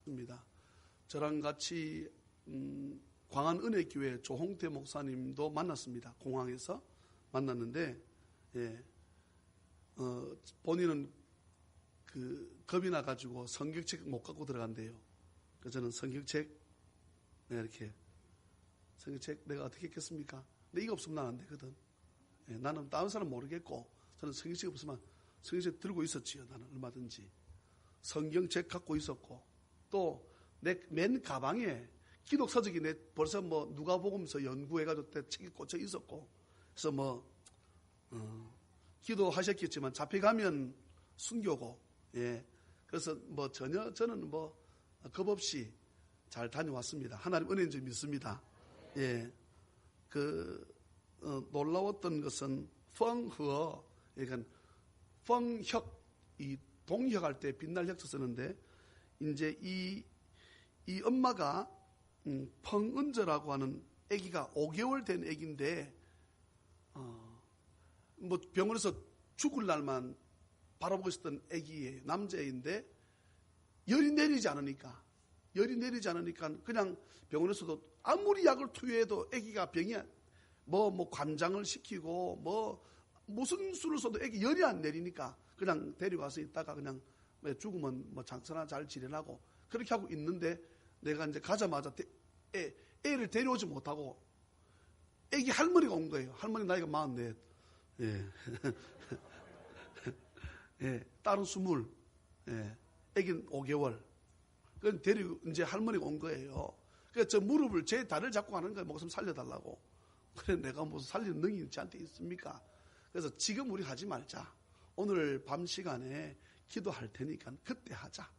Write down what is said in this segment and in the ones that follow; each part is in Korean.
입니다. 저랑 같이 광안은혜교회 조홍태 목사님도 만났습니다. 공항에서 만났는데, 본인은 겁이 나가지고 성경책 못 갖고 들어간대요. 그래서 저는 성경책, 이렇게 성경책 내가 어떻게 했겠습니까? 근데 이거 없으면 난 안 되거든. 나는 다른 사람 모르겠고 저는 성경책 없으면 성경책 들고 있었지요. 나는 얼마든지 성경책 갖고 있었고, 또 내 맨 가방에 기독 서적이 내 벌써 누가복음서 연구해가지고 때 책이 꽂혀 있었고, 그래서 기도하셨겠지만 잡혀가면 순교고, 그래서 전혀 저는 겁 없이 잘 다녀왔습니다. 하나님 은혜인 줄 믿습니다. 놀라웠던 것은 펑허, 그러니까 펑혁, 이 동혁할 때 빛날 혁자 쓰는데, 이제 이 엄마가 펑은저라고 하는 아기가 5개월 된 아기인데, 병원에서 죽을 날만 바라보고 있었던 아기예요. 남자인데 열이 내리지 않으니까 그냥 병원에서도 아무리 약을 투여해도 아기가 병이 관장을 시키고 무슨 수를 써도 아기 열이 안 내리니까 그냥 데려가서 있다가 그냥 죽으면 장사나 잘 지내라고 그렇게 하고 있는데, 내가 이제 가자마자 애를 데려오지 못하고 아기 할머니가 온 거예요. 할머니 나이가 44. 딸은 20. 아기는 5개월. 그건 데리고 이제 할머니가 온 거예요. 그래서 저 무릎을 제 다리를 잡고 가는 거예요. 목숨 살려달라고. 그래, 내가 무슨 살리는 능력이 저한테 있습니까? 그래서 지금 우리 하지 말자. 오늘 밤 시간에 기도할 테니까 그때 하자.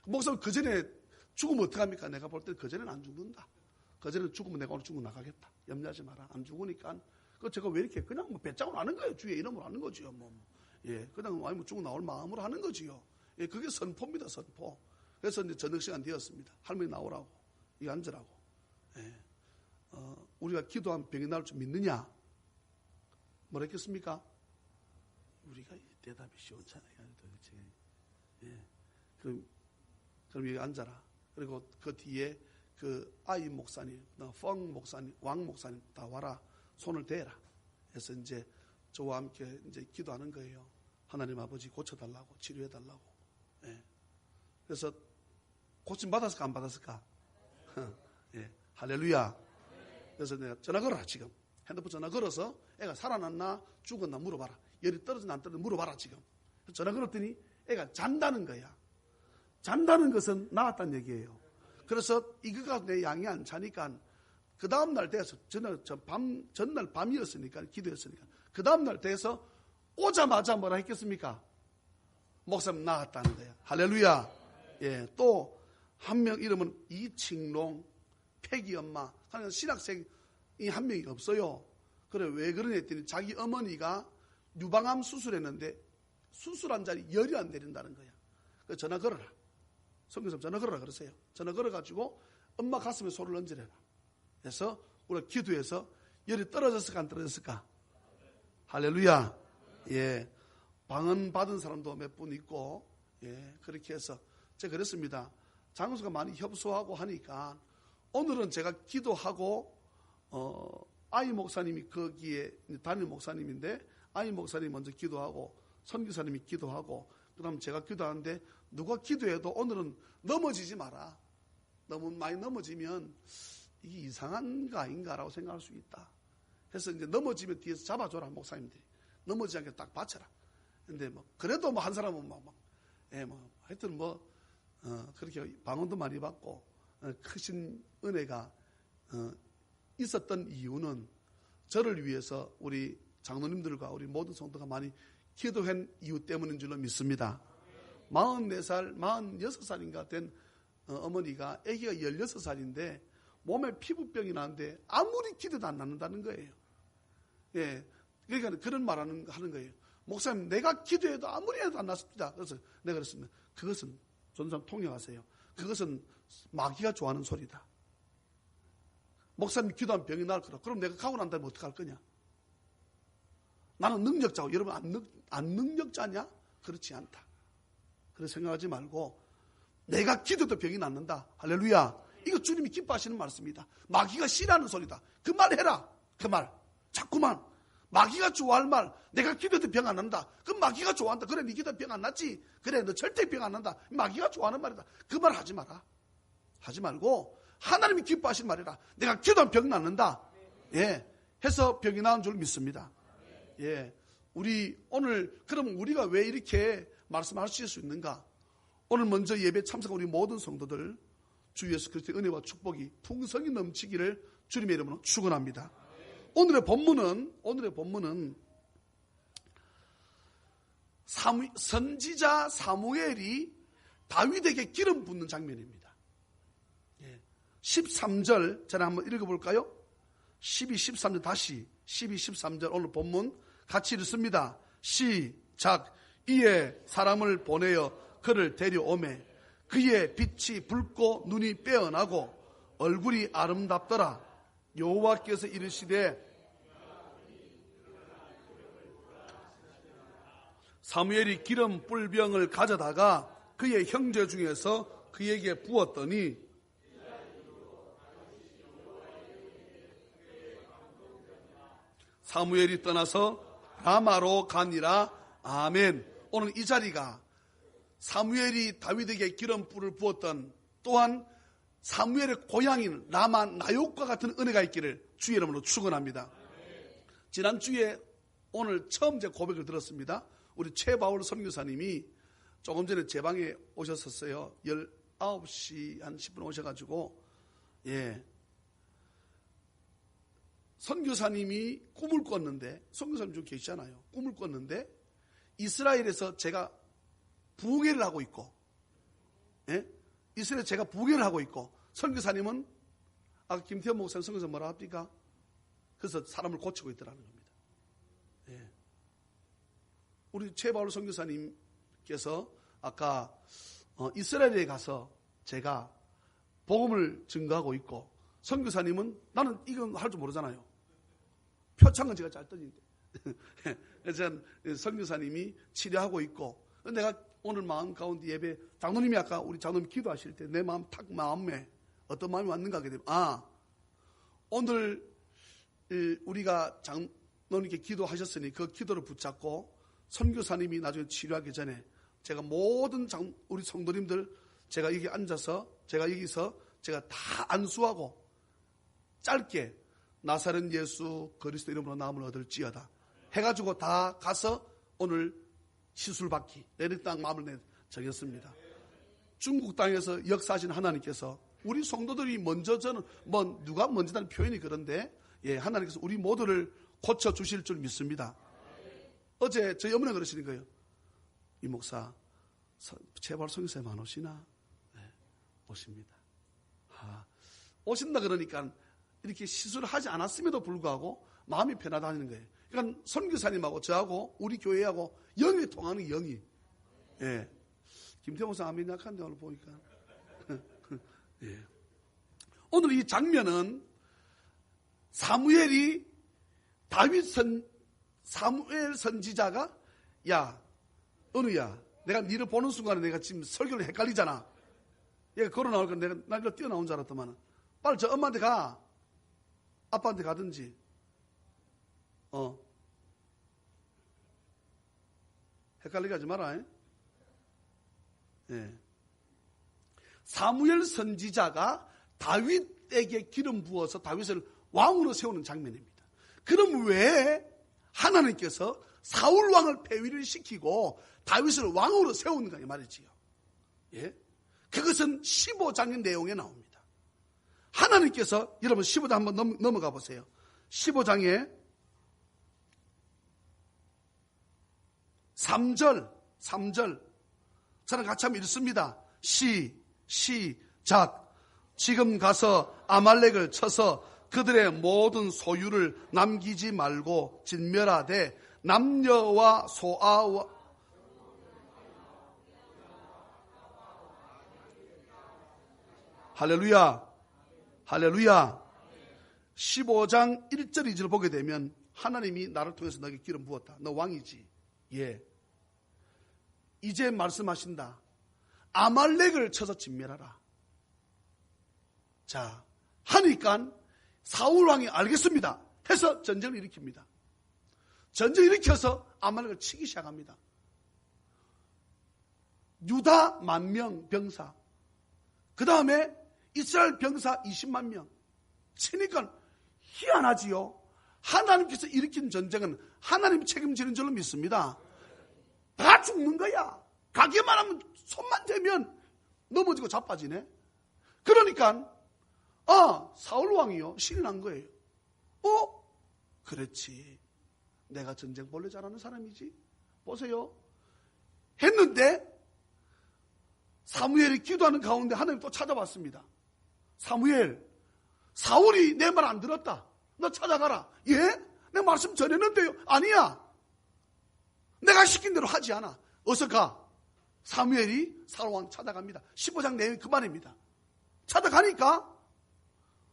목사님 그 전에 죽으면 어떡합니까? 내가 볼 때 그 전에는 안 죽는다. 그 전에 죽으면 내가 오늘 죽고 나가겠다. 염려하지 마라. 안 죽으니까. 제가 왜 이렇게 그냥 배짱으로 하는 거예요. 주의 이름으로 하는 거지요. 그냥 죽고 나올 마음으로 하는 거지요. 그게 선포입니다. 선포. 그래서 이제 저녁 시간 되었습니다. 할머니 나오라고. 이거 앉으라고. 우리가 기도한 병이 나올 줄 믿느냐? 뭐라 했겠습니까? 우리가 대답이 시원찮아요. 그럼 여기 앉아라. 그리고 그 뒤에 아이 목사님, 펑 목사님, 왕 목사님 다 와라. 손을 대라. 그래서 이제 저와 함께 이제 기도하는 거예요. 하나님 아버지 고쳐달라고, 치료해달라고. 그래서 고침 받았을까 안 받았을까? 할렐루야. 그래서 내가 전화 걸어라. 지금 핸드폰 전화 걸어서 애가 살아났나 죽었나 물어봐라. 열이 떨어졌나 안 떨어졌나 물어봐라. 지금 전화 걸었더니 애가 잔다는 거야. 잔다는 것은 나았다는 얘기예요. 그래서 이거가 내 양이 안 차니까 그 다음날 돼서 전날 밤이었으니까 기도했으니까 그 다음날 돼서 오자마자 뭐라 했겠습니까? 목사님 나았다는 거야. 할렐루야. 또 한 명 이름은 이칭롱, 패기 엄마 하는 신학생이 한 명이 없어요. 그래, 왜 그러냐 했더니 자기 어머니가 유방암 수술했는데 수술한 자리 열이 안 내린다는 거야. 그래서 전화 걸어라. 성교사님 전화 걸어라 그러세요. 전화 걸어가지고 엄마 가슴에 손을 얹으래라. 그래서 우리가 기도해서 열이 떨어졌을까 안 떨어졌을까? 할렐루야. 방언 받은 사람도 몇 분 있고, 그렇게 해서 제가 그랬습니다. 장수가 많이 협소하고 하니까 오늘은 제가 기도하고, 아이 목사님이 거기에 담임 목사님인데 아이 목사님이 먼저 기도하고 선교사님이 기도하고 그다음 제가 기도하는데, 누가 기도해도 오늘은 넘어지지 마라. 너무 많이 넘어지면 이게 이상한 거 아닌가라고 생각할 수 있다. 그래서 이제 넘어지면 뒤에서 잡아줘라. 목사님들이 넘어지지 않게 딱 받쳐라. 근데 그래도 한 사람은 하여튼 그렇게 방언도 많이 받고 크신 은혜가 있었던 이유는 저를 위해서 우리 장로님들과 우리 모든 성도가 많이 기도한 이유 때문인 줄로 믿습니다. 44살, 46살인가 된 어머니가 아기가 16살인데 몸에 피부병이 나는데 아무리 기도도 안 낫는다는 거예요. 그러니까 그런 말 하는 거예요. 목사님, 내가 기도해도 아무리 해도 안 낫습니다. 그래서 내가 그랬습니다. 그것은 전사님 통역하세요. 그것은 마귀가 좋아하는 소리다. 목사님 기도하면 병이 나을 거라. 그럼 내가 가고 난 다음에 어떡할 거냐? 나는 능력자고 여러분 안 능력자냐? 그렇지 않다. 그렇게 생각하지 말고 내가 기도도 병이 낫는다. 할렐루야. 이거 주님이 기뻐하시는 말씀입니다. 마귀가 싫어하는 소리다. 그 말 해라. 그 말. 자꾸만. 마귀가 좋아할 말. 내가 기도도 병 안 난다. 그럼 마귀가 좋아한다. 그래, 네 기도 병 안 났지. 그래, 너 절대 병 안 난다. 마귀가 좋아하는 말이다. 그 말 하지 마라. 하지 말고 하나님이 기뻐하시는 말이라. 내가 기도하면 병 낫는다. 예. 해서 병이 나은 줄 믿습니다. 예. 우리 오늘 그럼 우리가 왜 이렇게 말씀하실 수 있는가? 오늘 먼저 예배 참석한 우리 모든 성도들 주 예수 그리스도의 은혜와 축복이 풍성히 넘치기를 주님의 이름으로 축원합니다. 오늘의 본문은 선지자 사무엘이 다윗에게 기름 붓는 장면입니다. 13절 제가 한번 읽어볼까요? 12, 13절 다시 12, 13절 오늘 본문 같이 읽습니다. 시작. 이에 사람을 보내어 그를 데려오매 그의 빛이 붉고 눈이 빼어나고 얼굴이 아름답더라. 여호와께서 이르시되 사무엘이 기름 뿔병을 가져다가 그의 형제 중에서 그에게 부었더니 사무엘이 떠나서 라마로 가니라. 아멘. 오늘 이 자리가 사무엘이 다윗에게 기름불을 부었던 또한 사무엘의 고향인 라마 나욕과 같은 은혜가 있기를 주의 이름으로 축원합니다. 지난주에 오늘 처음 제 고백을 들었습니다. 우리 최바울 선교사님이 조금 전에 제 방에 오셨었어요. 19시 한 10분 오셔가지고 선교사님이 꿈을 꿨는데, 선교사님 좀 계시잖아요. 꿈을 꿨는데 이스라엘에서 제가 부흥회를 하고 있고, 이스라엘에서 제가 부흥회를 하고 있고, 선교사님은 아까 김태현 목사님 선교사 뭐라 합니까? 그래서 사람을 고치고 있더라는 겁니다. 우리 최바울 선교사님께서 아까 이스라엘에 가서 제가 복음을 증거하고 있고, 선교사님은 나는 이건 할 줄 모르잖아요. 표창은 제가 잘 떠니는데. 그래서 선교사님이 치료하고 있고, 내가 오늘 마음 가운데 예배, 장로님이 아까 우리 장로님 기도하실 때 내 마음에 어떤 마음이 왔는가 하게 되면, 오늘 우리가 장로님께 기도하셨으니 그 기도를 붙잡고 선교사님이 나중에 치료하기 전에 제가 모든 우리 성도님들 제가 여기 앉아서 제가 여기서 제가 다 안수하고 짧게 나사렛 예수 그리스도 이름으로 나음을 얻을지어다 해가지고 다 가서 오늘 시술 받기 내리 땅 마음을 정했습니다. 중국 땅에서 역사하신 하나님께서 우리 성도들이 먼저, 저는 누가 먼저라는 표현이 그런데 하나님께서 우리 모두를 고쳐 주실 줄 믿습니다. 어제 저희 어머니가 그러시는 거예요. 이 목사 제발 선교사님 안 오시나? 네, 오십니다. 오신다 그러니까 이렇게 시술을 하지 않았음에도 불구하고 마음이 편하다는 거예요. 그러니까 선교사님하고 저하고 우리 교회하고 영이 통하는 영이. 김태호 목사 아멘 약한데 오늘 보니까. 오늘 이 장면은 사무엘 선지자가 야 은우야 내가 니를 보는 순간에 내가 지금 설교를 헷갈리잖아. 얘가 걸어 나올 건 내가 날려 뛰어나온 줄 알았더만 빨리 저 엄마한테 가. 아빠한테 가든지. 헷갈리게 하지 마라. 사무엘 선지자가 다윗에게 기름 부어서 다윗을 왕으로 세우는 장면입니다. 그럼 왜 하나님께서 사울 왕을 폐위를 시키고 다윗을 왕으로 세우는가 이 말이지요. 그것은 15장의 내용에 나옵니다. 하나님께서 여러분 15장 한번 넘어가 보세요. 15장에 3절 저는 같이 한번 읽습니다. 시작. 지금 가서 아말렉을 쳐서 그들의 모든 소유를 남기지 말고 진멸하되 남녀와 소아와 할렐루야 15장 1절 2절을 보게 되면 하나님이 나를 통해서 너에게 기름 부었다. 너 왕이지. 이제 말씀하신다. 아말렉을 쳐서 진멸하라. 자, 하니까 사울 왕이 알겠습니다 해서 전쟁을 일으킵니다. 전쟁을 일으켜서 아말렉을 치기 시작합니다. 유다 10,000명 병사, 그 다음에 이스라엘 병사 20만 명 치니까 희한하지요. 하나님께서 일으킨 전쟁은 하나님이 책임지는 줄로 믿습니다. 다 죽는 거야. 가기만 하면 손만 대면 넘어지고 자빠지네. 그러니까 사울 왕이요 신이 난 거예요. 그렇지, 내가 전쟁 본래 잘하는 사람이지, 보세요 했는데 사무엘이 기도하는 가운데 하나님 또 찾아봤습니다. 사무엘, 사울이 내 말 안 들었다, 너 찾아가라. 예? 내가 말씀 전했는데요. 아니야, 내가 시킨 대로 하지 않아. 어서 가. 사무엘이 사울 왕 찾아갑니다. 15장 내용이 그 말입니다. 찾아가니까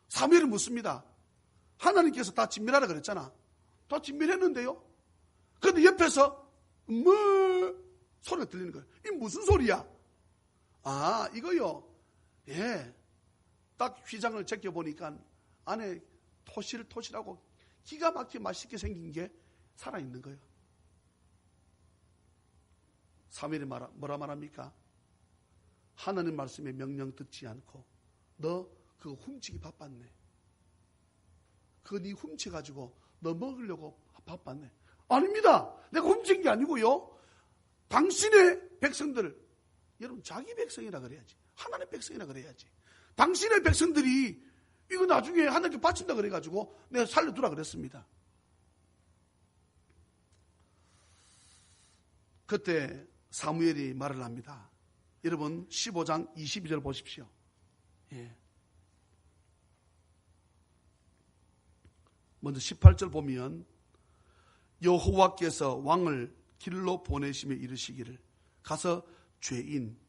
사무엘이 묻습니다. 하나님께서 다 진멸하라 그랬잖아. 다 진멸했는데요. 그런데 옆에서 소리가 들리는 거예요. 이게 무슨 소리야? 이거요. 예. 딱 휘장을 제껴보니까 안에 토실토실하고 기가 막히게 맛있게 생긴 게 살아있는 거예요. 사무엘이 뭐라 말합니까? 하나님 말씀에 명령 듣지 않고 너 그거 훔치기 바빴네. 그거 네 훔쳐가지고 너 먹으려고 바빴네. 아닙니다. 내가 훔친 게 아니고요. 당신의 백성들을, 여러분 자기 백성이라 그래야지, 하나님의 백성이라 그래야지. 당신의 백성들이 이거 나중에 하나님께 바친다 그래가지고 내가 살려두라 그랬습니다. 그때 사무엘이 말을 합니다. 여러분 15장 22절 보십시오. 예. 먼저 18절 보면 여호와께서 왕을 길로 보내시며 이르시기를 가서 죄인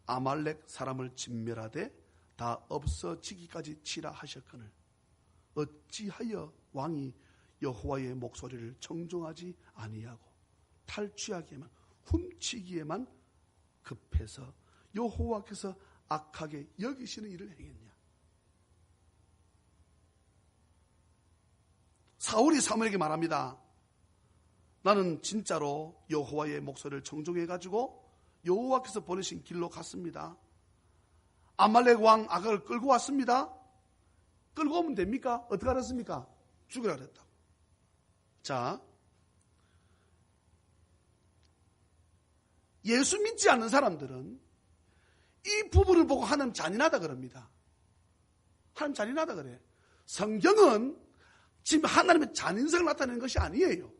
아말렉 사람을 진멸하되 다 없어지기까지 치라 하셨거늘 어찌하여 왕이 여호와의 목소리를 청종하지 아니하고 탈취하기에만 훔치기에만 급해서 여호와께서 악하게 여기시는 일을 행했냐. 사울이 사무엘에게 말합니다. 나는 진짜로 여호와의 목소리를 청종해가지고 여호와께서 보내신 길로 갔습니다. 아말렉 왕 아각을 끌고 왔습니다. 끌고 오면 됩니까? 어떻게 알았습니까? 죽으라 그랬다고. 자, 예수 믿지 않는 사람들은 이 부분을 보고 하나님 잔인하다 그럽니다. 하나님 잔인하다 그래. 성경은 지금 하나님의 잔인성을 나타내는 것이 아니에요.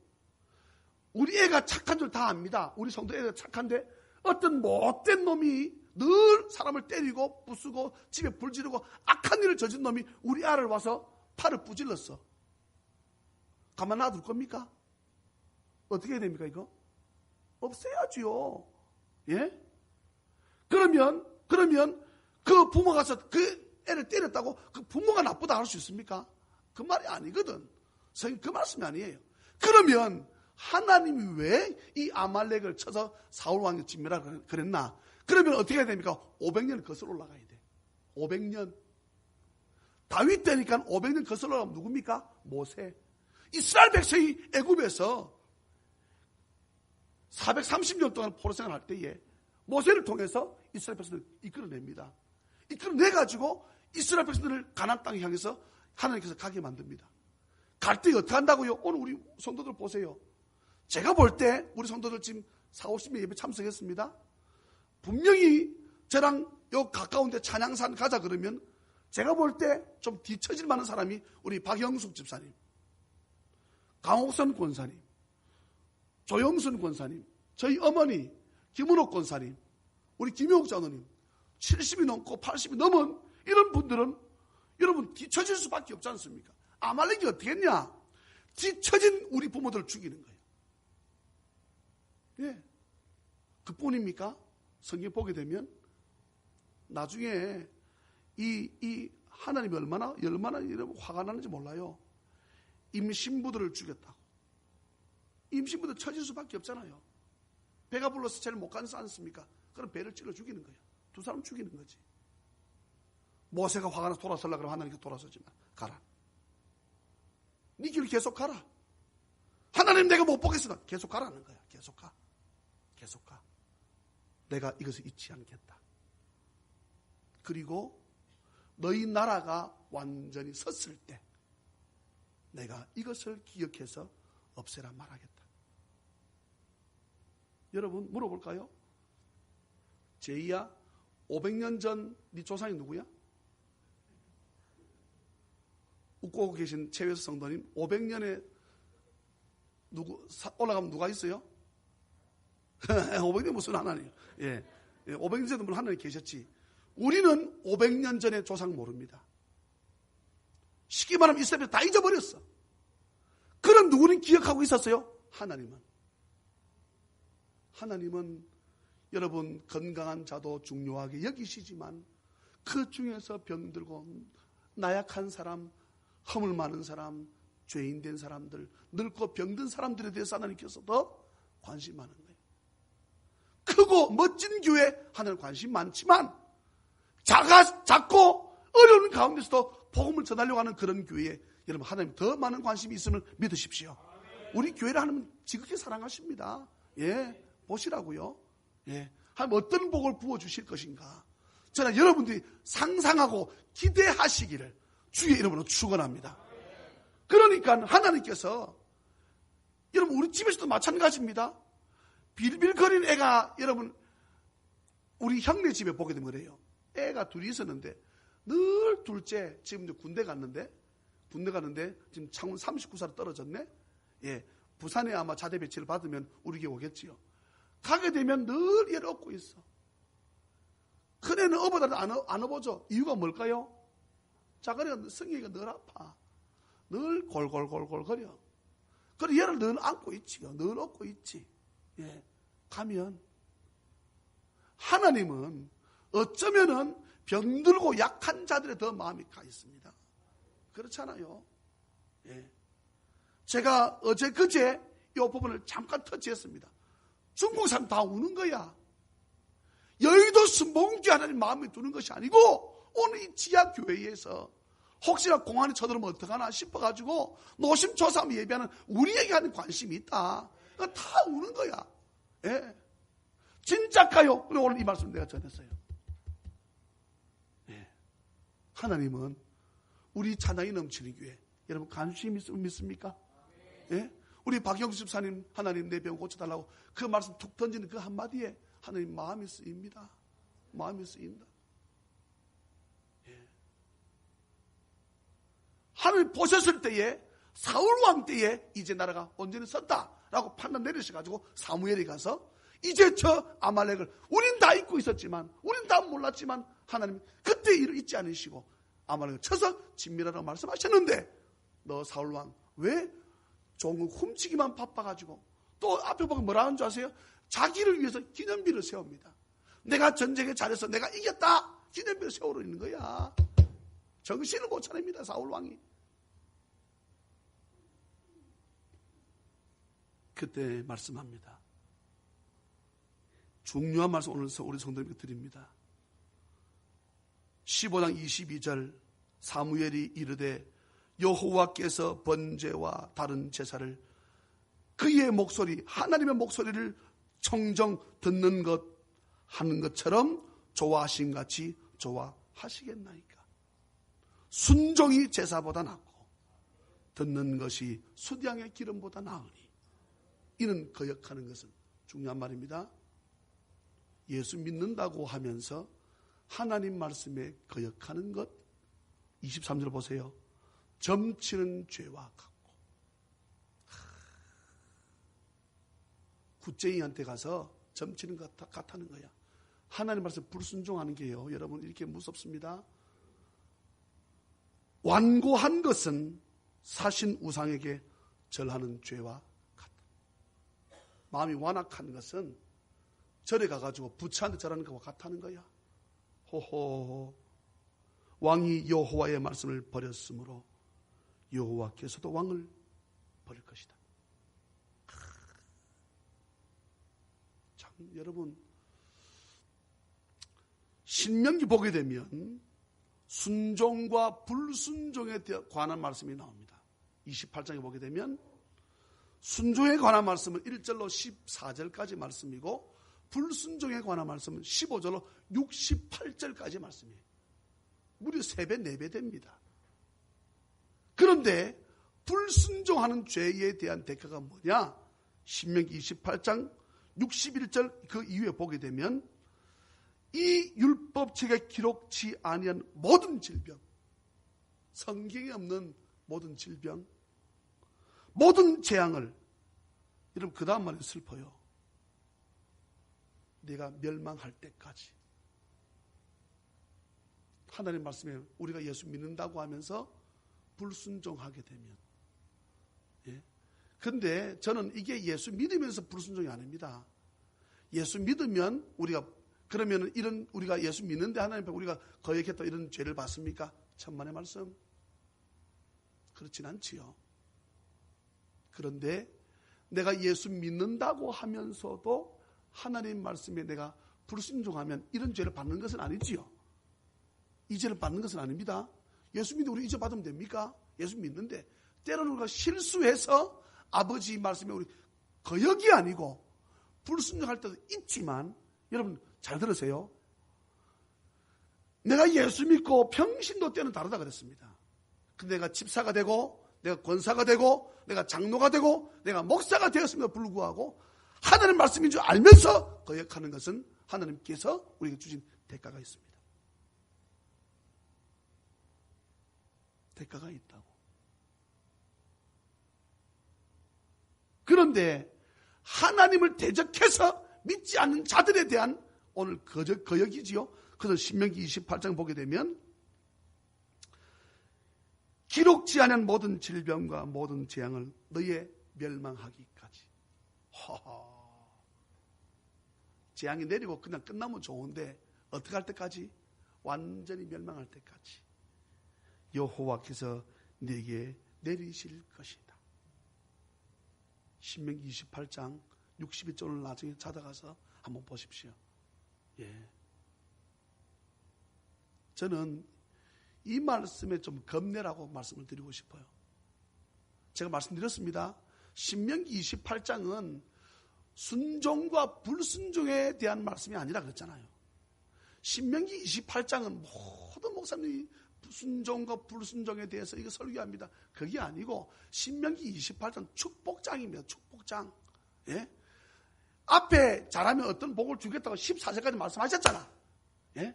우리 애가 착한 줄 다 압니다. 우리 성도 애가 착한데 어떤 못된 놈이 늘 사람을 때리고 부수고 집에 불 지르고 악한 일을 저진 놈이 우리 아를 와서 팔을 부질렀어. 가만 놔둘 겁니까? 어떻게 해야 됩니까 이거? 없애야지요. 예? 그러면 그 부모가 가서 그 애를 때렸다고 그 부모가 나쁘다 할 수 있습니까? 그 말이 아니거든. 성경 그 말씀이 아니에요. 그러면 하나님이 왜 이 아말렉을 쳐서 사울 왕이 진멸하라 그랬나? 그러면 어떻게 해야 됩니까? 500년 거슬러 올라가야 돼. 500년. 다윗 때니까 500년 거슬러 올라가면 누굽니까? 모세. 이스라엘 백성이 애굽에서 430년 동안 포로 생활할 때에 모세를 통해서 이스라엘 백성들을 이끌어냅니다. 이끌어내가지고 이스라엘 백성들을 가나안 땅에 향해서 하나님께서 가게 만듭니다. 갈 때 어떻게 한다고요? 오늘 우리 성도들 보세요. 제가 볼 때 우리 성도들 지금 40-50명 예배 참석했습니다. 분명히 저랑 요 가까운데 찬양산 가자 그러면 제가 볼 때 좀 뒤처질 만한 사람이 우리 박영숙 집사님, 강옥선 권사님, 조영순 권사님, 저희 어머니 김은옥 권사님, 우리 김효옥 장로님, 70이 넘고 80이 넘은 이런 분들은 여러분 뒤처질 수밖에 없지 않습니까? 아말렉이 어떻게 했냐? 뒤처진 우리 부모들을 죽이는 거예요. 예. 그뿐입니까? 성경 보게 되면 나중에 이 하나님이 얼마나 여러분 화가 나는지 몰라요. 임신부들을 죽였다고. 임신부들 처질 수밖에 없잖아요. 배가 불러서 제일 못 가지 않습니까? 그럼 배를 찔러 죽이는 거예요. 두 사람 죽이는 거지. 모세가 화가 나서 돌아서려고 하면 하나님께 돌아서지 마. 가라. 네 길 계속 가라. 하나님 내가 못 보겠으나 계속 가라는 거야. 계속 가. 계속 가. 내가 이것을 잊지 않겠다. 그리고 너희 나라가 완전히 섰을 때 내가 이것을 기억해서 없애라 말하겠다. 여러분 물어볼까요? 제이야 500년 전 네 조상이 누구야? 웃고 계신 최회수 성도님 500년에 올라가면 누가 있어요? 500년 무슨 하나님? 예, 500년 전에 물론 하나님 계셨지. 우리는 500년 전의 조상 모릅니다. 쉽게 말하면 이스라엘 다 잊어버렸어. 그럼 누구는 기억하고 있었어요? 하나님은 여러분 건강한 자도 중요하게 여기시지만 그 중에서 병들고 나약한 사람, 허물 많은 사람, 죄인 된 사람들, 늙고 병든 사람들에 대해서 하나님께서 더 관심 많은 거예요. 크고 멋진 교회 하나님 관심 많지만 작고 어려운 가운데서도 복음을 전하려고 하는 그런 교회에 여러분 하나님 더 많은 관심이 있음을 믿으십시오. 우리 교회를 하나님 지극히 사랑하십니다. 예, 보시라고요. 예, 하나님 어떤 복을 부어주실 것인가. 저는 여러분들이 상상하고 기대하시기를 주의 이름으로 축원합니다. 그러니까 하나님께서 여러분 우리 집에서도 마찬가지입니다. 빌빌거리는 애가 여러분 우리 형네 집에 보게 되면 그래요. 애가 둘이 있었는데 늘 둘째 지금 이제 군대 갔는데 지금 창원 39사로 떨어졌네. 예, 부산에 아마 자대 배치를 받으면 우리 교회 오겠지요. 가게 되면 늘 얘를 업고 있어. 큰애는 업어다도 안 업어줘. 이유가 뭘까요? 자그래가 성경이가 늘 아파. 늘 골골골골거려. 그래 얘를 늘 안고 있지요. 늘 업고 있지. 예, 가면 하나님은 어쩌면은 병들고 약한 자들의 더 마음이 가 있습니다. 그렇잖아요. 예. 제가 그제 이 부분을 잠깐 터치했습니다. 중국 사람 다 우는 거야. 여의도 순복음교회 하나님 마음에 두는 것이 아니고 오늘 이 지하 교회에서 혹시나 공안이 쳐들어오면 어떡하나 싶어가지고 노심초사하며 예배하는 우리에게 하는 관심이 있다. 다 우는 거야. 예. 진짜까요? 그리고 오늘 이 말씀 내가 전했어요. 예. 하나님은 우리 찬양이 넘치는 교회 여러분 관심이 믿습니까? 예? 우리 박영수 집사님 하나님 내 병 고쳐달라고 그 말씀 툭 던지는 그 한마디에 하나님 마음이 쓰입니다. 마음이 쓰인다. 예. 하나님 보셨을 때에 사울왕 때에 이제 나라가 온전히 섰다라고 판단 내리셔가지고 사무엘이 가서 이제 저 아말렉을 우린 다 잊고 있었지만 우린 다 몰랐지만 하나님 그때 일을 잊지 않으시고 아말렉을 쳐서 진멸하라고 말씀하셨는데 너 사울왕 왜 종국 훔치기만 바빠가지고 또 앞에 보고 뭐라 하는 줄 아세요? 자기를 위해서 기념비를 세웁니다. 내가 전쟁에 잘해서 내가 이겼다 기념비를 세우러 있는 거야. 정신을 못 차립니다. 사울왕이. 그때 말씀합니다. 중요한 말씀 오늘 우리 성도님께 드립니다. 15장 22절 사무엘이 이르되 여호와께서 번제와 다른 제사를 그의 목소리 하나님의 목소리를 청정 듣는 것 하는 것처럼 좋아하신 같이 좋아하시겠나이까. 순종이 제사보다 낫고 듣는 것이 수량의 기름보다 나으니 이는 거역하는 것은 중요한 말입니다. 예수 믿는다고 하면서 하나님 말씀에 거역하는 것 23절 보세요. 점치는 죄와 같고 굿쟁이한테 가서 점치는 것 같다는 거야. 하나님 말씀 불순종하는 게요. 여러분 이렇게 무섭습니다. 완고한 것은 사신 우상에게 절하는 죄와 같다. 마음이 완악한 것은 절에 가가지고 부처한테 절하는 것과 같다는 거야. 호호 왕이 여호와의 말씀을 버렸으므로 여호와께서도 왕을 버릴 것이다. 참 여러분 신명기 보게 되면 순종과 불순종에 관한 말씀이 나옵니다. 28장에 보게 되면 순종에 관한 말씀은 1절로 14절까지 말씀이고 불순종에 관한 말씀은 15절로 68절까지 말씀이에요. 무려 3배, 4배 됩니다. 그런데 불순종하는 죄에 대한 대가가 뭐냐? 신명기 28장 61절 그 이후에 보게 되면 이 율법책에 기록치 아니한 모든 질병, 성경에 없는 모든 질병, 모든 재앙을, 여러분 그 다음 말이 슬퍼요. 내가 멸망할 때까지. 하나님 말씀에 우리가 예수 믿는다고 하면서 불순종하게 되면, 예. 근데 저는 이게 예수 믿으면서 불순종이 아닙니다. 예수 믿으면 우리가 그러면 이런 우리가 예수 믿는데 하나님 앞에 우리가 거역했다 이런 죄를 받습니까? 천만의 말씀. 그렇진 않지요. 그런데 내가 예수 믿는다고 하면서도 하나님 말씀에 내가 불순종하면 이런 죄를 받는 것은 아니지요. 이 죄를 받는 것은 아닙니다. 예수 믿으면 우리 이 죄 받으면 됩니까? 예수 믿는데 때로는 우리가 실수해서 아버지 말씀에 우리 거역이 아니고 불순종할 때도 있지만, 여러분 잘 들으세요. 내가 예수 믿고 평신도 때는 다르다 그랬습니다. 근데 내가 집사가 되고 내가 권사가 되고 내가 장로가 되고 내가 목사가 되었음에도 불구하고 하나님 말씀인 줄 알면서 거역하는 것은 하나님께서 우리에게 주신 대가가 있습니다. 대가가 있다고. 그런데 하나님을 대적해서 믿지 않는 자들에 대한 오늘 거역이지요. 그래서 신명기 28장 보게 되면 기록지 않은 모든 질병과 모든 재앙을 너희의 멸망하기까지. 재앙이 내리고 그냥 끝나면 좋은데 어떻게 할 때까지? 완전히 멸망할 때까지 여호와께서 네게 내리실 것이다. 신명기 28장 62절을 나중에 찾아가서 한번 보십시오. 예. 저는 이 말씀에 좀 겁내라고 말씀을 드리고 싶어요. 제가 말씀드렸습니다. 신명기 28장은 순종과 불순종에 대한 말씀이 아니라 그랬잖아요. 신명기 28장은 모든 목사님이 순종과 불순종에 대해서 이거 설교합니다. 그게 아니고 신명기 28장 축복장입니다. 축복장. 예? 앞에 잘하면 어떤 복을 주겠다고 14절까지 말씀하셨잖아. 예?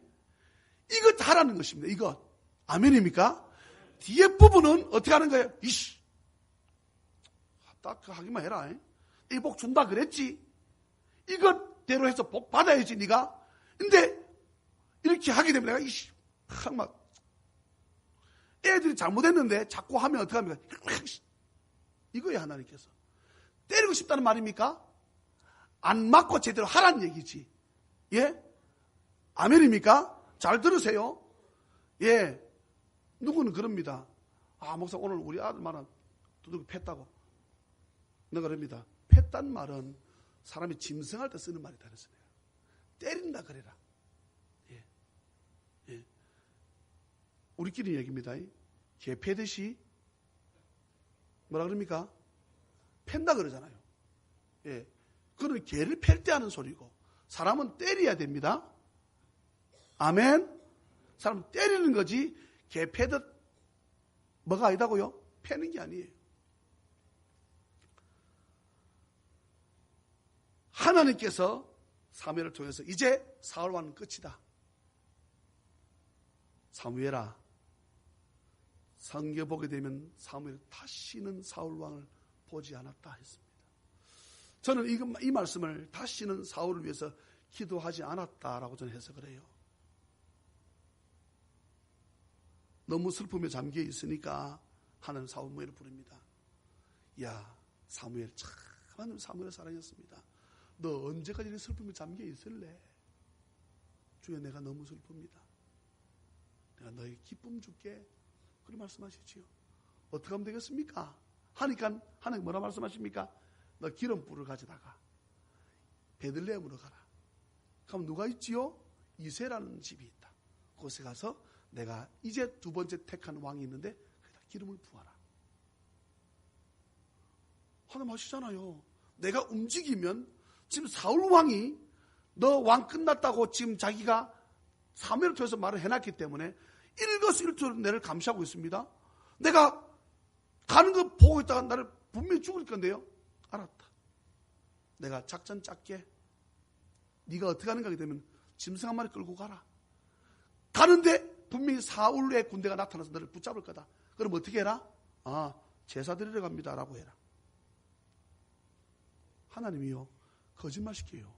이거 다라는 것입니다. 이거. 아멘입니까? 뒤에 부분은 어떻게 하는 거예요? 이씨. 딱 하기만 해라. 이 복 준다 그랬지. 이것대로 해서 복 받아야지 네가. 근데 이렇게 하게 되면 내가 이씨. 막 애들이 잘못했는데 자꾸 하면 어떻게 합니까? 이거예요. 하나님께서. 때리고 싶다는 말입니까? 안 맞고 제대로 하라는 얘기지. 예? 아멘입니까? 잘 들으세요. 예. 누구는 그럽니다. 아, 목사 오늘 우리 아들 말은 두둑이 팼다고. 내가 그럽니다. 팼단 말은 사람이 짐승할 때 쓰는 말이다 그랬어요. 때린다 그래라. 예. 예. 우리끼리 얘기입니다. 개 패듯이 뭐라 그럽니까? 팬다 그러잖아요. 예. 그건 개를 팰 때 하는 소리고 사람은 때려야 됩니다. 아멘. 사람 때리는 거지 개 패듯 뭐가 아니다고요? 패는 게 아니에요. 하나님께서 사무엘을 통해서 이제 사울 왕은 끝이다. 사무엘아, 성경 보게 되면 사무엘 다시는 사울 왕을 보지 않았다 했습니다. 저는 이 말씀을 다시는 사울을 위해서 기도하지 않았다라고 저는 해석을 해요. 너무 슬픔에 잠겨 있으니까 하나님 사무엘을 부릅니다. 야, 사무엘 참 하나님 사무엘 사랑했습니다. 너 언제까지 이렇게 슬픔에 잠겨 있을래? 주여 내가 너무 슬픕니다. 내가 너에게 기쁨 줄게. 그렇게 말씀하시지요. 어떻게 하면 되겠습니까? 하니까 하나님 뭐라 말씀하십니까? 너 기름불을 가져다가 베들레헴으로 가라. 그럼 누가 있지요? 이새라는 집이 있다. 그곳에 가서 내가 이제 두 번째 택한 왕이 있는데 거기다 기름을 부어라. 하나님 하시잖아요. 내가 움직이면 지금 사울 왕이 너 왕 끝났다고 지금 자기가 사무엘을 통해서 말을 해놨기 때문에 일거수일투로 나를 감시하고 있습니다. 내가 가는 거 보고 있다가 나를 분명히 죽을 건데요. 알았다. 내가 작전 짰게. 네가 어떻게 하는가 하게 되면 짐승 한 마리 끌고 가라. 가는데 분명히 사울의 군대가 나타나서 너를 붙잡을 거다. 그럼 어떻게 해라? 제사 드리러 갑니다 라고 해라. 하나님이요, 거짓말 시켜요.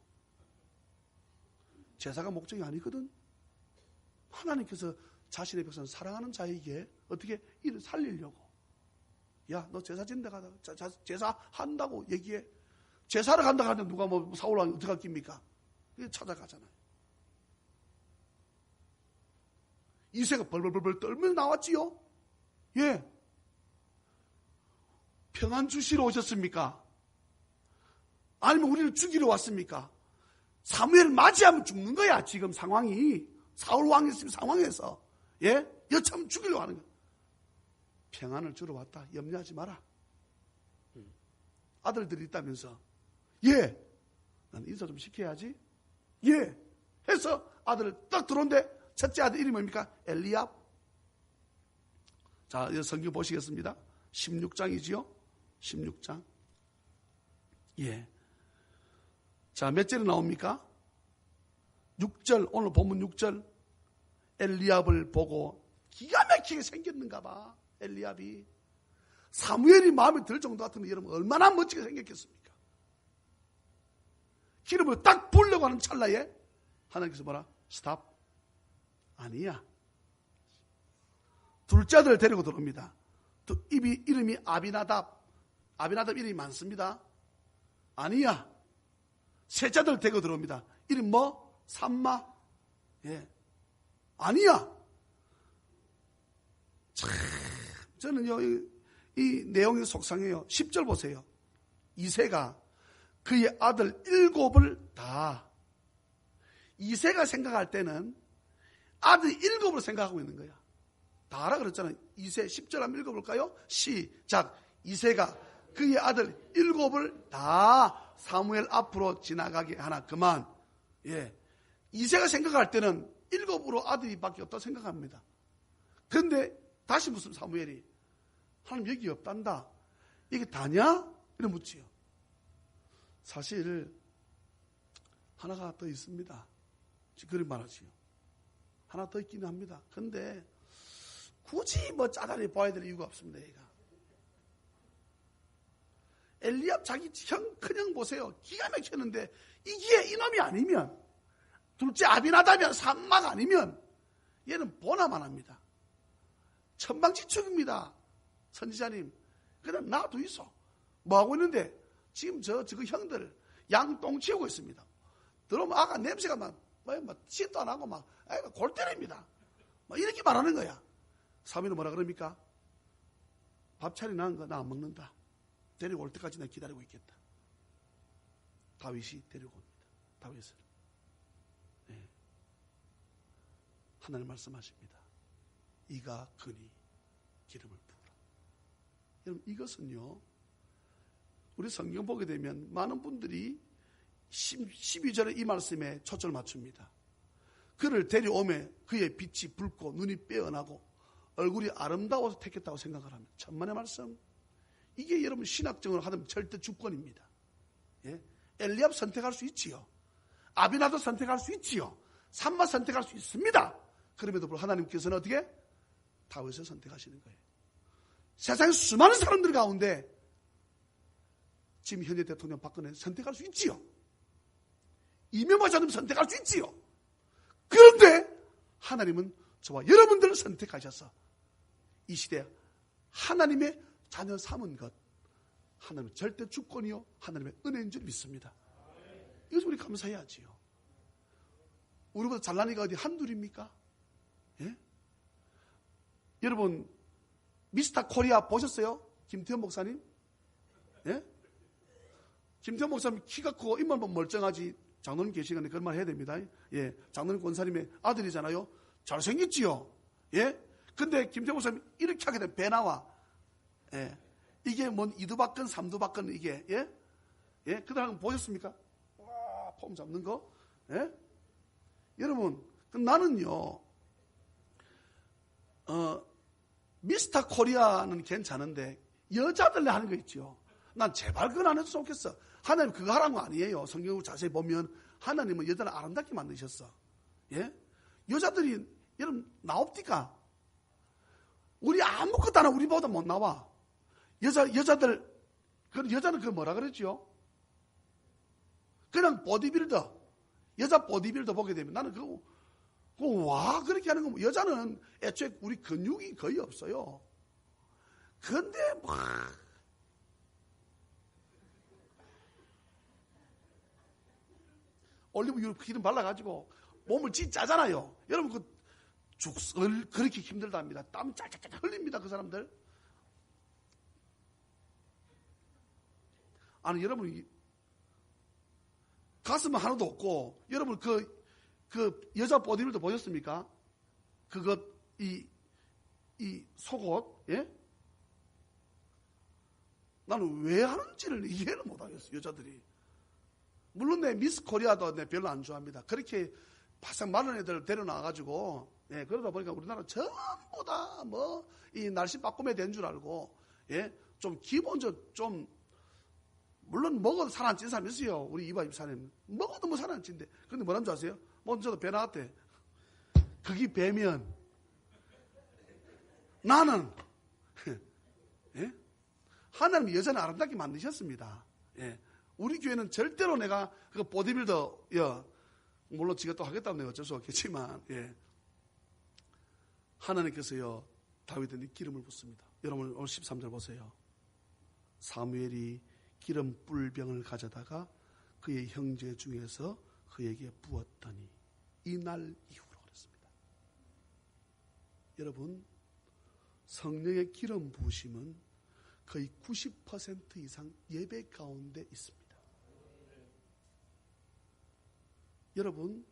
제사가 목적이 아니거든. 하나님께서 자신의 백성 사랑하는 자에게 어떻게 이를 살리려고. 야, 너 제사 지는데 가다. 제사 한다고 얘기해. 제사를 간다 하는데 누가 뭐 사울왕이 어떻게 할깁니까? 찾아가잖아요. 이새가 벌벌벌 떨면서 나왔지요. 예. 평안 주시러 오셨습니까? 아니면 우리를 죽이러 왔습니까? 사무엘을 맞이하면 죽는 거야. 지금 상황이. 사울 왕이 있으면 상황에서. 예? 여차하면 죽이려고 하는 거야. 평안을 주러 왔다. 염려하지 마라. 아들들이 있다면서. 예. 나는 인사 좀 시켜야지. 예. 해서 아들을 딱 들어온데 첫째 아들 이름이 뭡니까? 엘리압. 자, 성경 보시겠습니다. 16장이지요. 16장. 예. 자, 몇 절에 나옵니까? 6절, 오늘 본문 6절. 엘리압을 보고 기가 막히게 생겼는가 봐. 엘리압이. 사무엘이 마음에 들 정도 같으면 여러분 얼마나 멋지게 생겼겠습니까? 기름을 딱 부으려고 하는 찰나에 하나님께서 뭐라? 스탑. 아니야. 둘째 아들을 데리고 들어옵니다. 이름이 아비나답. 아비나답 이름이 많습니다. 아니야. 셋째 아들 데리고 들어옵니다. 이름 뭐? 삼마. 예. 아니야. 참, 저는요, 이 내용이 속상해요. 10절 보세요. 이새가 그의 아들 7을 다. 이새가 생각할 때는 아들 7을 생각하고 있는 거야. 다 알아 그랬잖아요. 이새 10절 한번 읽어볼까요? 시작. 이새가 그의 아들 7을 다 사무엘 앞으로 지나가게 하나 그만. 예. 이새가 생각할 때는 7으로 아들이밖에 없다고 생각합니다. 그런데 다시 무슨 사무엘이 하나님 여기 없단다. 이게 다냐? 이래 묻지요. 사실 하나가 더 있습니다. 그런 말하지요. 하나 더 있기는 합니다. 그런데 굳이 뭐 짜다리 봐야 될 이유가 없습니다. 얘가. 엘리압 자기 형, 큰형 보세요. 기가 막혔는데 이게 이놈이 아니면 둘째 아비나답이면 삼마가 아니면 얘는 보나만 합니다. 천방지축입니다. 선지자님. 그냥 놔둬 있어. 뭐하고 있는데 지금 저 형들 양똥 치우고 있습니다. 들어오면 아까 냄새가 막 짓도 안 하고 막 골 때립니다. 막 이렇게 말하는 거야. 사무엘은 뭐라 그럽니까? 밥 차려놓은 거 나 안 먹는다. 데리고 올 때까지 나 기다리고 있겠다. 다윗이 데리고 옵니다. 다윗을. 네. 하나님 말씀하십니다. 이가 그니 기름을 부으라. 여러분 이것은요. 우리 성경 보게 되면 많은 분들이 12절에 이 말씀에 초점을 맞춥니다. 그를 데려오매 그의 빛이 붉고 눈이 빼어나고 얼굴이 아름다워서 택했다고 생각을 하면 천만의 말씀. 이게 여러분 신학적으로 하면 절대 주권입니다. 예? 엘리압 선택할 수 있지요. 아비나도 선택할 수 있지요. 삼마 선택할 수 있습니다. 그럼에도 불구하고 하나님께서는 어떻게? 다윗을 선택하시는 거예요. 세상에 수많은 사람들 가운데 지금 현재 대통령 박근혜 선택할 수 있지요. 이명박 장님 선택할 수 있지요. 그런데 하나님은 저와 여러분들을 선택하셔서 이 시대에 하나님의 자녀 삼은 것, 하나님의 절대 주권이요 하나님의 은혜인 줄 믿습니다. 이것을 우리 감사해야지요. 우리보다 잘난 이가 어디 한둘입니까? 예? 여러분 미스터 코리아 보셨어요? 김태현 목사님? 예? 김태현 목사님 키가 크고 입만 보면 멀쩡하지 장로님 계시는데 그런 말 해야 됩니다. 예, 장로님 권사님의 아들이잖아요. 잘생겼지요. 예, 근데 김태호 목사님 이렇게 하게 되면 배 나와. 예, 이게 뭔 이두박근 삼두박근 이게 예, 예, 그다음 보셨습니까? 와, 폼 잡는 거. 예, 여러분, 나는요. 미스터 코리아는 괜찮은데 여자들 하는 거 있죠. 난 제발 그건 안 해도 좋겠어. 하나님 그거 하라는 거 아니에요. 성경을 자세히 보면 하나님은 여자를 아름답게 만드셨어. 예? 여자들이 여러분 나옵니까? 우리 아무것도 안 하고 우리보다 못 나와. 여자들 여자는 그 뭐라 그랬죠? 그냥 보디빌더, 여자 보디빌더 보게 되면 나는 그거 와 그렇게 하는 거. 여자는 애초에 우리 근육이 거의 없어요. 근데 막 올리브 기름 발라가지고 몸을 짜잖아요. 여러분 그렇게 힘들답니다. 땀 짤짤짤 흘립니다. 그 사람들. 아니 여러분 가슴은 하나도 없고 여러분 그 여자 보디빌더 보셨습니까? 그것 이 속옷 예? 나는 왜 하는지를 이해를 못하겠어. 여자들이. 물론 내 미스 코리아도 내 별로 안 좋아합니다. 그렇게 바싹 마른 애들 데려놔가지고 예, 그러다 보니까 우리나라 전부 다 뭐 이 날씨 바꿈에 된 줄 알고 예, 좀 기본적 좀 물론 먹어도 살 안 찐 사람 있어요. 우리 이바 입사님 먹어도 뭐 살 안 찐데. 근데 뭐라는 줄 아세요? 먼저도 배 나왔대. 그게 배면 나는 예? 하나님이 여자는 아름답게 만드셨습니다. 예. 우리 교회는 절대로 내가 그 보디빌더 물론 지가 또 하겠다면 내가 어쩔 수 없겠지만 예. 하나님께서요 다윗에게 기름을 붓습니다. 여러분 오늘 13절 보세요. 사무엘이 기름 뿔병을 가져다가 그의 형제 중에서 그에게 부었더니 이날 이후로 그랬습니다. 여러분 성령의 기름 부으심은 거의 90% 이상 예배 가운데 있습니다. 여러분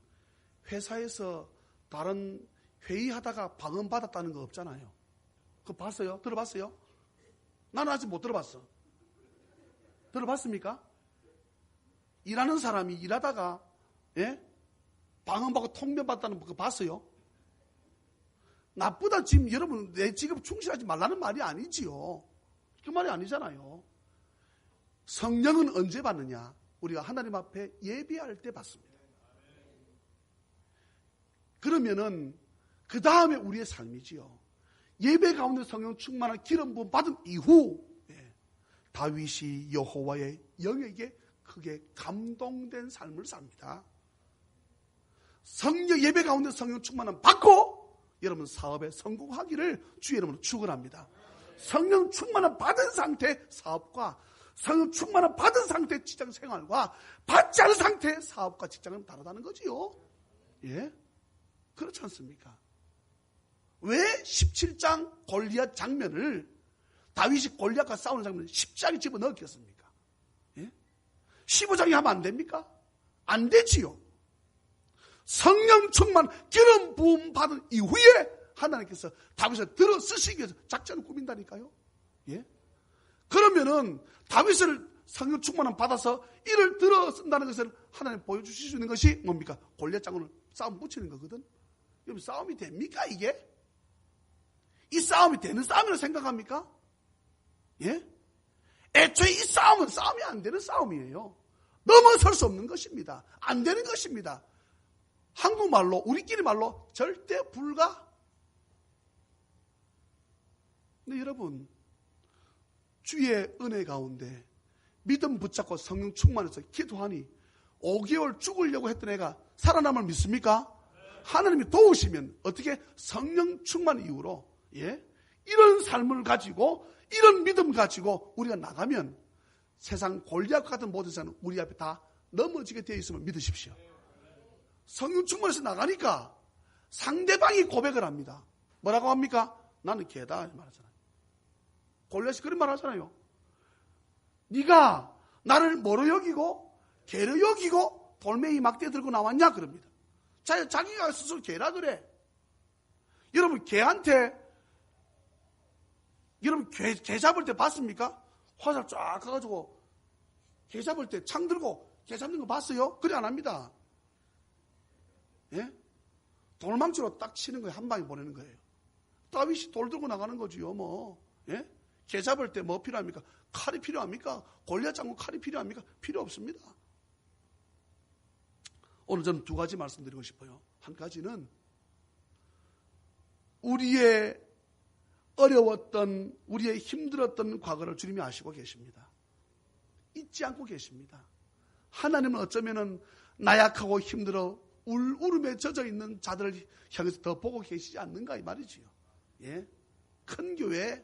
회사에서 다른 회의하다가 방언받았다는 거 없잖아요. 그거 봤어요? 들어봤어요? 나는 아직 못 들어봤어. 들어봤습니까? 일하는 사람이 일하다가 예? 방언받고 통변받다는 거 봤어요? 나쁘다 지금 여러분 내 직업 충실하지 말라는 말이 아니지요. 그 말이 아니잖아요. 성령은 언제 받느냐? 우리가 하나님 앞에 예배할 때 받습니다. 그러면은 그 다음에 우리의 삶이지요. 예배 가운데 성령 충만한 기름 부음 받은 이후 다윗이 여호와의 영에게 크게 감동된 삶을 삽니다. 성령 예배 가운데 성령 충만함 받고 여러분 사업에 성공하기를 주의 이름으로 축원합니다. 성령 충만함 받은 상태 사업과 성령 충만함 받은 상태 직장 생활과 받지 않은 상태 사업과 직장은 다르다는 거지요. 예? 그렇지 않습니까? 왜 17장 골리앗 장면을 다윗이 골리앗과 싸우는 장면을 10장에 집어넣었겠습니까? 예? 15장에 하면 안 됩니까? 안 되지요. 성령 충만 기름 부음 받은 이후에 하나님께서 다윗을 들어 쓰시기 위해서 작전을 꾸민다니까요. 예? 그러면은 다윗을 성령 충만함 받아서 이를 들어 쓴다는 것을 하나님 보여주실 수 있는 것이 뭡니까? 골리앗 장군을 싸움 붙이는 거거든. 여러분 싸움이 됩니까 이게? 이 싸움이 되는 싸움이라고 생각합니까? 예? 애초에 이 싸움은 싸움이 안 되는 싸움이에요. 넘어설 수 없는 것입니다. 안 되는 것입니다. 한국말로 우리끼리 말로 절대 불가. 근데 여러분 주의 은혜 가운데 믿음 붙잡고 성령 충만해서 기도하니 5개월 죽으려고 했던 애가 살아남을 믿습니까? 하나님이 도우시면 어떻게 성령 충만 이후로 예? 이런 삶을 가지고 이런 믿음 가지고 우리가 나가면 세상 골리앗 같은 모든 사람은 우리 앞에 다 넘어지게 되어 있음을 믿으십시오. 성령 충만해서 나가니까 상대방이 고백을 합니다. 뭐라고 합니까? 나는 개다 말하잖아요. 골리앗이 그런 말 하잖아요. 네가 나를 뭐로 여기고 개로 여기고 돌멩이 막대 들고 나왔냐? 그럽니다. 자기가 스스로 개라 그래. 여러분, 개한테, 여러분, 개 잡을 때 봤습니까? 화살 쫙 가가지고, 개 잡을 때 창 들고 개 잡는 거 봤어요? 그래, 안 합니다. 예? 돌망치로 딱 치는 거예요. 한 방에 보내는 거예요. 다윗이 돌 들고 나가는 거지요, 뭐. 예? 개 잡을 때 뭐 필요합니까? 칼이 필요합니까? 골리앗 잡고 칼이 필요합니까? 필요 없습니다. 오늘 저는 두 가지 말씀드리고 싶어요. 한 가지는 우리의 어려웠던, 우리의 힘들었던 과거를 주님이 아시고 계십니다. 잊지 않고 계십니다. 하나님은 어쩌면은 나약하고 힘들어 울음에 젖어 있는 자들을 향해서 더 보고 계시지 않는가 이 말이지요. 예? 큰 교회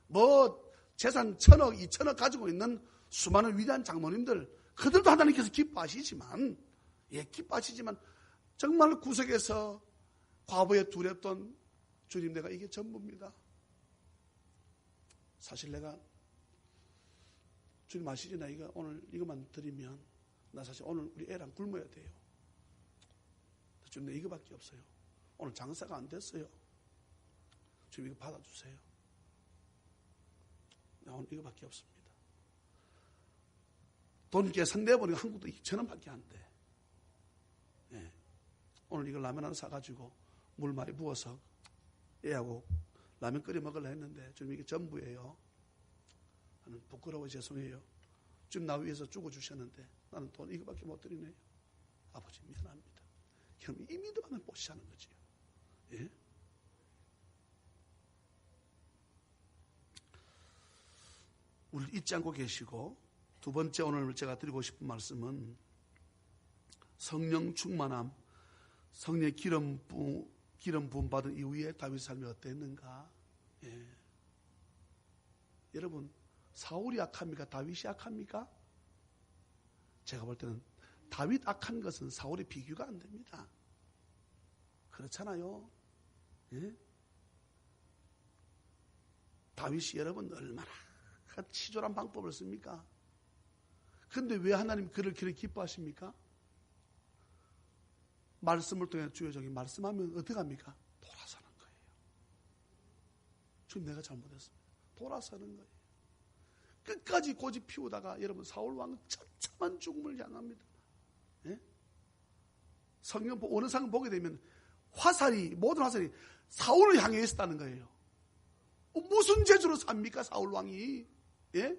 뭐 재산 1,000억, 2,000억 가지고 있는 수많은 위대한 장모님들, 그들도 하나님께서 기뻐하시지만, 예, 기뻐하시지만 정말 구석에서 과부에 두렵던 주님, 내가 이게 전부입니다. 사실 내가 주님 아시지, 나 이거 오늘 이것만 드리면 나 사실 오늘 우리 애랑 굶어야 돼요. 주님, 내 이거밖에 없어요. 오늘 장사가 안 됐어요. 주님, 이거 받아주세요. 나 오늘 이거밖에 없습니다. 돈 계산내버리면 한국도 2,000원밖에 안 돼. 예. 오늘 이거 라면 하나 사가지고 물 많이 부어서 애하고 라면 끓여 먹으려 했는데 주님, 이게 전부예요. 나는 부끄러워 죄송해요. 주님, 나 위해서 죽어주셨는데 나는 돈 이거밖에 못 드리네요. 아버지 미안합니다. 그럼 이 믿음만을 보시자는 거지요. 예? 우리를 잊지 않고 계시고, 두 번째 오늘 제가 드리고 싶은 말씀은 성령 충만함, 성령의 기름 부음 받은 이후에 다윗 삶이 어땠는가? 예. 여러분, 사울이 악합니까? 다윗이 악합니까? 제가 볼 때는 다윗 악한 것은 사울의 비교가 안 됩니다. 그렇잖아요. 예? 다윗이 여러분 얼마나 치졸한 방법을 씁니까? 그런데 왜 하나님 그를 기뻐하십니까? 말씀을 통해 주의 종이 말씀하면 어떻게 합니까? 돌아서는 거예요. 주님, 내가 잘못했습니다. 돌아서는 거예요. 끝까지 고집 피우다가 여러분 사울 왕은 처참한 죽음을 향합니다. 예? 성경 어느 상 보게 되면 모든 화살이 사울을 향해 있었다는 거예요. 무슨 재주로 삽니까, 사울 왕이? 예?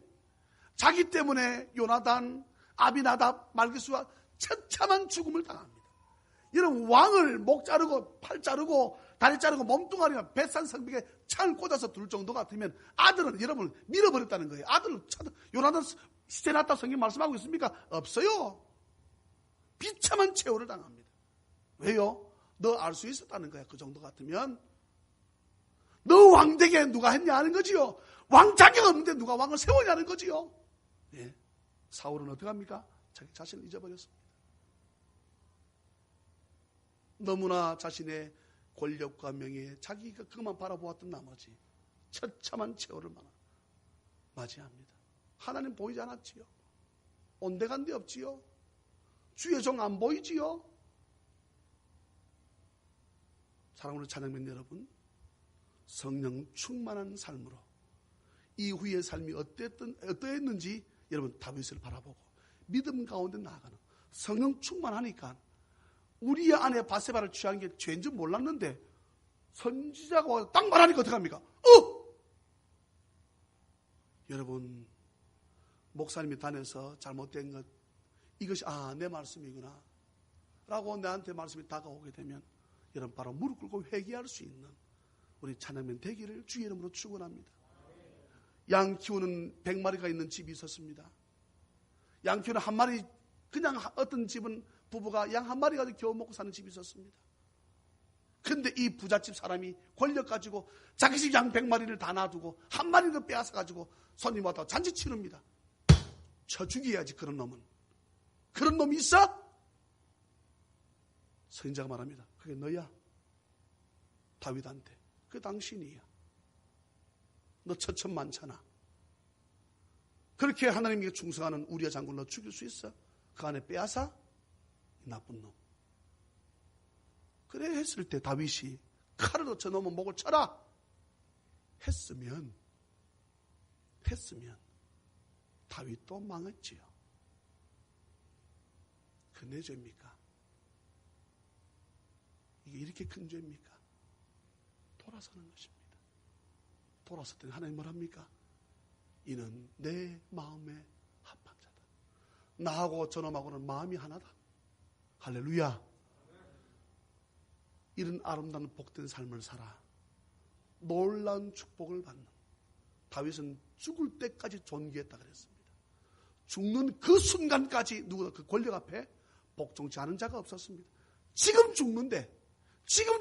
자기 때문에 요나단, 아비나답, 말기수와 처참한 죽음을 당합니다. 여러분, 왕을 목 자르고 팔 자르고 다리 자르고 몸뚱아리가 뱃산 성벽에 창을 꽂아서 둘 정도 같으면 아들은 여러분 밀어버렸다는 거예요. 아들을 요나단 시체났다 성경 말씀하고 있습니까? 없어요. 비참한 최후를 당합니다. 왜요? 너 알 수 있었다는 거야. 그 정도 같으면 너 왕되게 누가 했냐 하는 거지요. 왕 자격 없는데 누가 왕을 세우냐는 거지요. 예. 사울은 어떻게 합니까? 자기 자신을 잊어버렸습니다. 너무나 자신의 권력과 명예에 자기가 그것만 바라보았던 나머지 처참한 최후를 맞이합니다. 하나님 보이지 않았지요. 온데간데 없지요. 주의 종 안 보이지요. 사랑하는 찬양민 여러분, 성령 충만한 삶으로 이후의 삶이 어떠했는지 여러분 다윗을 바라보고 믿음 가운데 나아가는, 성령 충만하니까 우리 안에 바세바를 취한 게 죄인 줄 몰랐는데 선지자가 와서 딱 말하니까 어떡합니까? 여러분, 목사님이 다녀서 잘못된 것, 이것이 내 말씀이구나 라고 나한테 말씀이 다가오게 되면 여러분 바로 무릎 꿇고 회개할 수 있는 우리 찬양맨 되기를 주의 이름으로 축원합니다. 양 키우는 100마리가 있는 집이 있었습니다. 양 키우는 한 마리, 그냥 어떤 집은 부부가 양 한 마리 가지고 겨우 먹고 사는 집이 있었습니다. 근데 이 부잣집 사람이 권력 가지고 자기 집 양 100마리를 다 놔두고 한 마리를 빼앗아 가지고 손님 왔다고 잔치 치릅니다. 쳐 죽여야지. 그런 놈은. 그런 놈이 있어? 선지자가 말합니다. 그게 너야. 다윗한테. 그게 당신이야. 너 처천 많잖아. 그렇게 하나님께 충성하는 우리의 장군을 너 죽일 수 있어? 그 안에 빼앗아? 이 나쁜 놈. 그래 했을 때 다윗이 칼으로 저놈의 목을 쳐라 했으면 다윗도 망했지요. 그 내 죄입니까? 이게 이렇게 큰 죄입니까? 돌아서는 것입니다. 돌아섰을 때 하나님 뭐랍니까? 이는 내 마음에 합한 자다. 나하고 저놈하고는 마음이 하나다. 할렐루야. 이런 아름다운 복된 삶을 살아 놀라운 축복을 받는 다윗은 죽을 때까지 존귀했다 그랬습니다. 죽는 그 순간까지 누구나 그 권력 앞에 복종치 않은 자가 없었습니다. 지금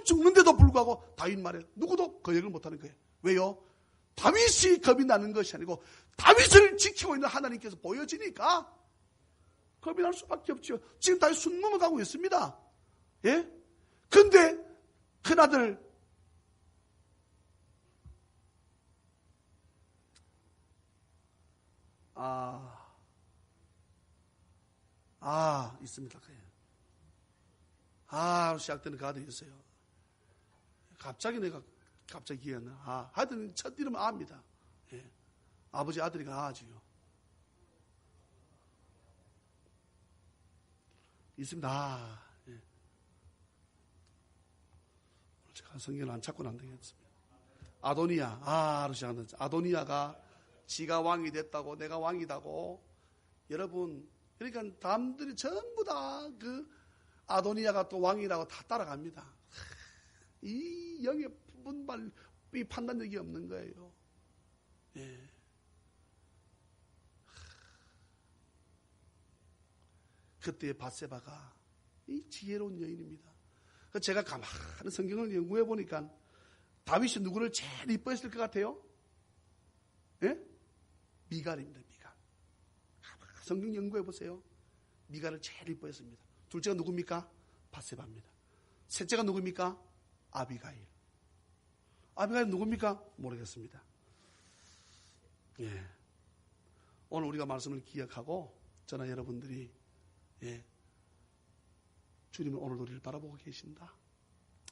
죽는데도 불구하고 다윗 말에 누구도 거역을 못하는 거예요. 왜요? 다윗이 겁이 나는 것이 아니고 다윗을 지키고 있는 하나님께서 보여지니까 겁이 날 수밖에 없죠. 지금 다윗 숨 넘어가고 있습니다. 예? 근데 큰아들 있습니다. 시작되는 그 아들이 있어요. 갑자기 기억이 안 나. 하여튼 첫 이름은 아입니다. 예. 아버지 아들이가 아지요. 있습니다. 예. 제가 성경을 안 찾고는 안 되겠습니다. 아도니아, 시작한다. 아도니아가 지가 왕이 됐다고, 내가 왕이다고. 여러분, 그러니까 남들이 전부 다 그 아도니아가 또 왕이라고 다 따라갑니다. 이 영의 분발, 이 판단력이 없는 거예요. 예. 그때의 밧세바가 이 지혜로운 여인입니다. 제가 가만히 성경을 연구해 보니까 다윗이 누구를 제일 이뻐했을 것 같아요? 예? 미갈입니다. 미갈. 성경 연구해 보세요. 미갈을 제일 이뻐했습니다. 둘째가 누굽니까? 밧세바입니다. 셋째가 누굽니까? 아비가일. 아비가일 누굽니까? 모르겠습니다. 예. 오늘 우리가 말씀을 기억하고 저나 여러분들이 주님은 오늘 우리를 바라보고 계신다.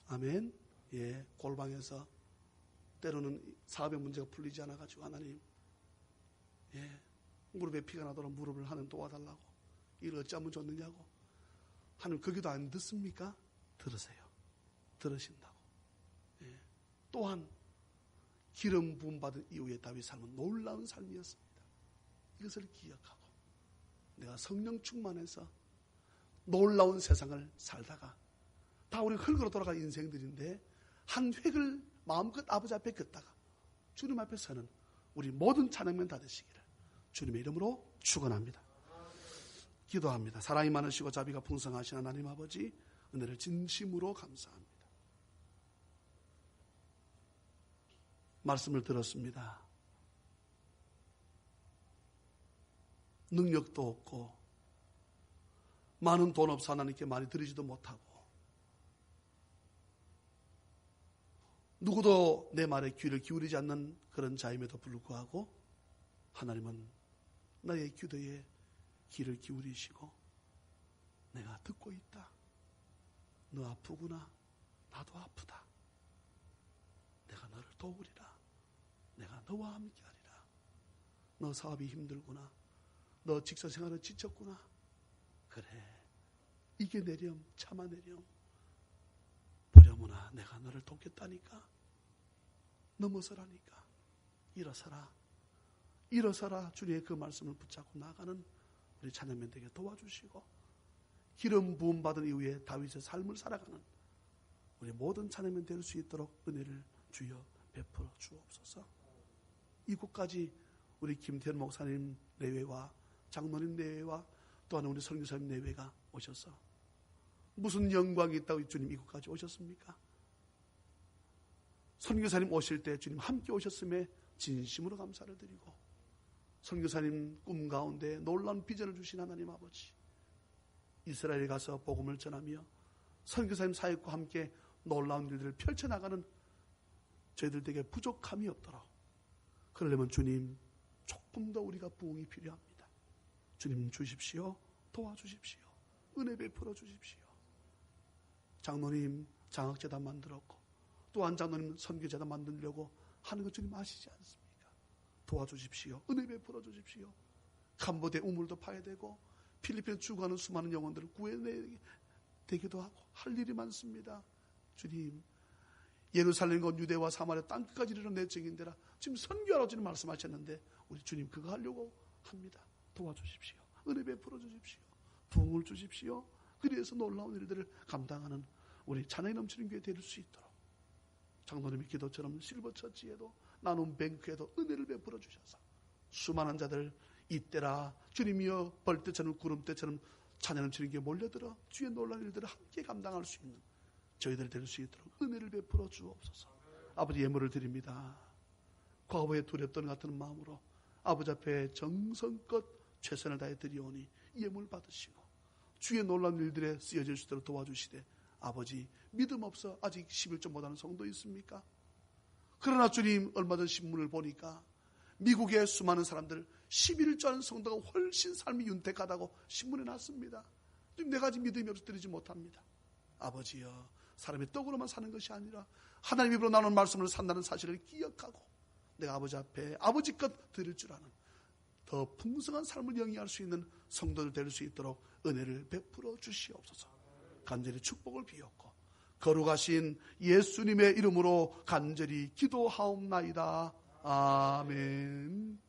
아멘. 예, 골방에서 때로는 사업의 문제가 풀리지 않아가지고 하나님, 무릎에 피가 나도록 무릎을 하나님 도와달라고, 이를 어찌하면 좋느냐고. 하나님 그 기도 안 듣습니까? 들으세요. 들으신다고. 또한 기름 부음 받은 이후에 다윗 삶은 놀라운 삶이었습니다. 이것을 기억하고 내가 성령 충만해서 놀라운 세상을 살다가 다 우리 흙으로 돌아갈 인생들인데 한 획을 마음껏 아버지 앞에 긋다가 주님 앞에 서는 우리 모든 찬양면 다 되시기를 주님의 이름으로 축원합니다. 기도합니다. 사랑이 많으시고 자비가 풍성하신 하나님 아버지, 은혜를 진심으로 감사합니다. 말씀을 들었습니다. 능력도 없고 많은 돈 없어 하나님께 많이 드리지도 못하고 누구도 내 말에 귀를 기울이지 않는 그런 자임에도 불구하고 하나님은 나의 기도에 귀를 기울이시고 내가 듣고 있다. 너 아프구나. 나도 아프다. 내가 너를 도우리라. 내가 너와 함께하리라. 너 사업이 힘들구나. 너 직장 생활은 지쳤구나. 그래. 이겨내렴. 참아내렴. 보려무나 내가 너를 돕겠다니까. 넘어서라니까. 일어서라. 일어서라. 주님의 그 말씀을 붙잡고 나가는 우리 찬양면 되게 도와주시고 기름 부음 받은 이후에 다윗의 삶을 살아가는 우리 모든 찬양면 될 수 있도록 은혜를 주여 베풀어 주옵소서. 이곳까지 우리 김태현 목사님 내외와 장로님 내외와 또한 우리 선교사님 내외가 오셔서 무슨 영광이 있다고 주님 이곳까지 오셨습니까? 선교사님 오실 때 주님 함께 오셨음에 진심으로 감사를 드리고 선교사님 꿈 가운데 놀라운 비전을 주신 하나님 아버지, 이스라엘에 가서 복음을 전하며 선교사님 사역과 함께 놀라운 일들을 펼쳐나가는 저희들에게 부족함이 없도록, 그러려면 주님 조금 더 우리가 부흥이 필요합니다. 주님 주십시오. 도와주십시오. 은혜 베풀어 주십시오. 장로님 장학재단 만들었고 또한 장로님 선교재단 만들려고 하는 것 주님 아시지 않습니까? 도와주십시오. 은혜 베풀어 주십시오. 캄보디아 우물도 파야 되고 필리핀에 죽어가는 수많은 영혼들을 구해내기도 하고 할 일이 많습니다. 주님, 예루살렘과 유대와 사마리아 땅끝까지 이르는 내 증인되라. 지금 선교하라고 주님 말씀하셨는데 우리 주님 그거 하려고 합니다. 도와주십시오. 은혜 베풀어 주십시오. 부흥을 주십시오. 그래서 놀라운 일들을 감당하는 우리 찬양이 넘치는 교회 될 수 있도록 장로님의 기도처럼 실버처치에도 나눔 뱅크에도 은혜를 베풀어 주셔서 수많은 자들 이때라 주님이여 벌떼처럼 구름떼처럼 찬양 넘치는 교회에 몰려들어 주의 놀라운 일들을 함께 감당할 수 있는 저희들 될 수 있도록 은혜를 베풀어 주옵소서. 아버지 예물을 드립니다. 과거에 두렵던 같은 마음으로 아버지 앞에 정성껏 최선을 다해 드리오니 예물 받으시고 주의 놀라운 일들에 쓰여질 수 있도록 도와주시되 아버지 믿음 없어 아직 11조 못하는 성도 있습니까? 그러나 주님 얼마 전 신문을 보니까 미국의 수많은 사람들 11조 하는 성도가 훨씬 삶이 윤택하다고 신문에 났습니다. 지금 내가 아직 믿음이 없어 드리지 못합니다. 아버지여 사람의 떡으로만 사는 것이 아니라 하나님 입으로 나오는 말씀을 산다는 사실을 기억하고 내가 아버지 앞에 아버지껏 드릴 줄 아는 더 풍성한 삶을 영위할 수 있는 성도들 될 수 있도록 은혜를 베풀어 주시옵소서. 간절히 축복을 비웠고 거룩하신 예수님의 이름으로 간절히 기도하옵나이다. 아멘.